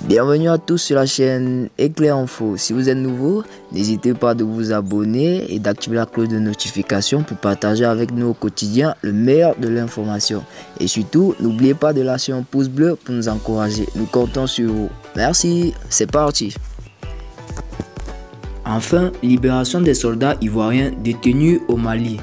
Bienvenue à tous sur la chaîne Éclair Info. Si vous êtes nouveau, n'hésitez pas de vous abonner et d'activer la cloche de notification pour partager avec nous au quotidien le meilleur de l'information. Et surtout, n'oubliez pas de lâcher un pouce bleu pour nous encourager. Nous comptons sur vous. Merci, c'est parti. Enfin, libération des soldats ivoiriens détenus au Mali.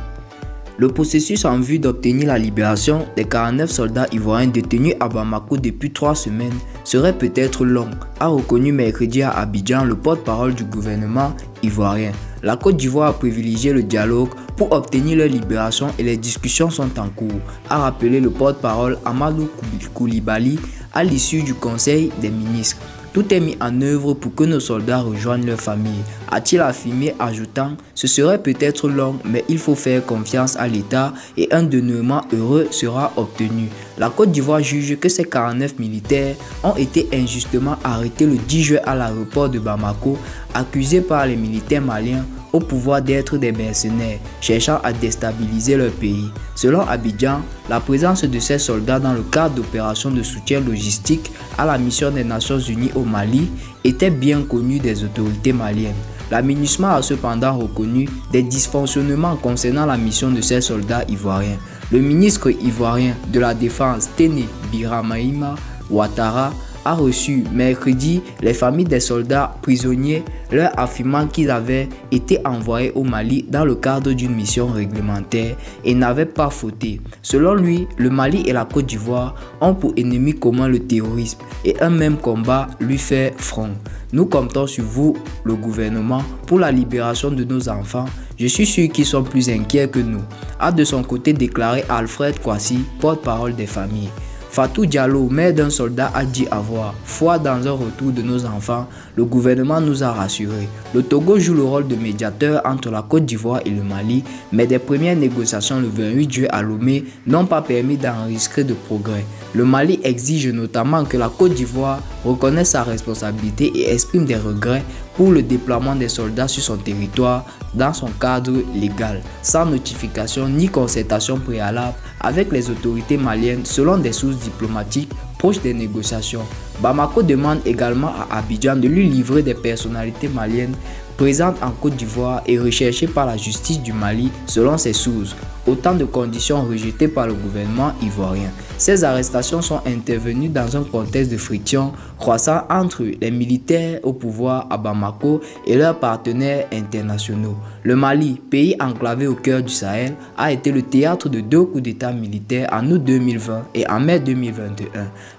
Le processus en vue d'obtenir la libération des 49 soldats ivoiriens détenus à Bamako depuis 3 semaines serait peut-être long, a reconnu mercredi à Abidjan le porte-parole du gouvernement ivoirien. La Côte d'Ivoire a privilégié le dialogue pour obtenir leur libération et les discussions sont en cours, a rappelé le porte-parole Amadou Koulibaly à l'issue du Conseil des ministres. Tout est mis en œuvre pour que nos soldats rejoignent leur famille, a-t-il affirmé, ajoutant « Ce serait peut-être long, mais il faut faire confiance à l'État et un dénouement heureux sera obtenu. » La Côte d'Ivoire juge que ces 49 militaires ont été injustement arrêtés le 10 juin à l'aéroport de Bamako, accusés par les militaires maliens au pouvoir d'être des mercenaires, cherchant à déstabiliser leur pays. Selon Abidjan, la présence de ces soldats dans le cadre d'opérations de soutien logistique à la mission des Nations Unies au Mali était bien connue des autorités maliennes. La MINUSMA a cependant reconnu des dysfonctionnements concernant la mission de ces soldats ivoiriens. Le ministre ivoirien de la Défense, Téné Birahima Ouattara, a reçu mercredi les familles des soldats prisonniers, leur affirmant qu'ils avaient été envoyés au Mali dans le cadre d'une mission réglementaire et n'avaient pas fauté. Selon lui, le Mali et la Côte d'Ivoire ont pour ennemi commun le terrorisme et un même combat lui fait front. Nous comptons sur vous, le gouvernement, pour la libération de nos enfants. Je suis sûr qu'ils sont plus inquiets que nous, a de son côté déclaré Alfred Kwasi, porte-parole des familles. Fatou Diallo, mère d'un soldat, a dit avoir foi dans un retour de nos enfants. Le gouvernement nous a rassurés. Le Togo joue le rôle de médiateur entre la Côte d'Ivoire et le Mali, mais des premières négociations le 28 juillet à Lomé n'ont pas permis d'enregistrer de progrès. Le Mali exige notamment que la Côte d'Ivoire reconnaisse sa responsabilité et exprime des regrets pour le déploiement des soldats sur son territoire dans son cadre légal, sans notification ni concertation préalable avec les autorités maliennes selon des sources diplomatiques proches des négociations. Bamako demande également à Abidjan de lui livrer des personnalités maliennes présentes en Côte d'Ivoire et recherchées par la justice du Mali selon ses sources. Autant de conditions rejetées par le gouvernement ivoirien. Ces arrestations sont intervenues dans un contexte de friction croissant entre les militaires au pouvoir à Bamako et leurs partenaires internationaux. Le Mali, pays enclavé au cœur du Sahel, a été le théâtre de 2 coups d'État militaires en août 2020 et en mai 2021.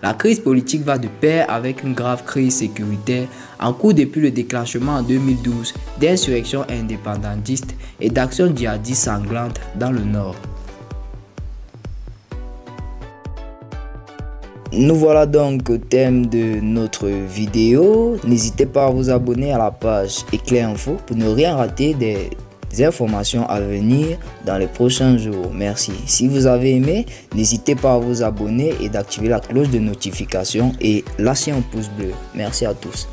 La crise politique va de pair avec une grave crise sécuritaire en cours depuis le déclenchement en 2012 d'insurrections indépendantistes et d'actions djihadistes sanglantes dans le Nord. Nous voilà donc au thème de notre vidéo. N'hésitez pas à vous abonner à la page Éclair Info pour ne rien rater des informations à venir dans les prochains jours. Merci. Si vous avez aimé, n'hésitez pas à vous abonner et d'activer la cloche de notification et lâcher un pouce bleu. Merci à tous.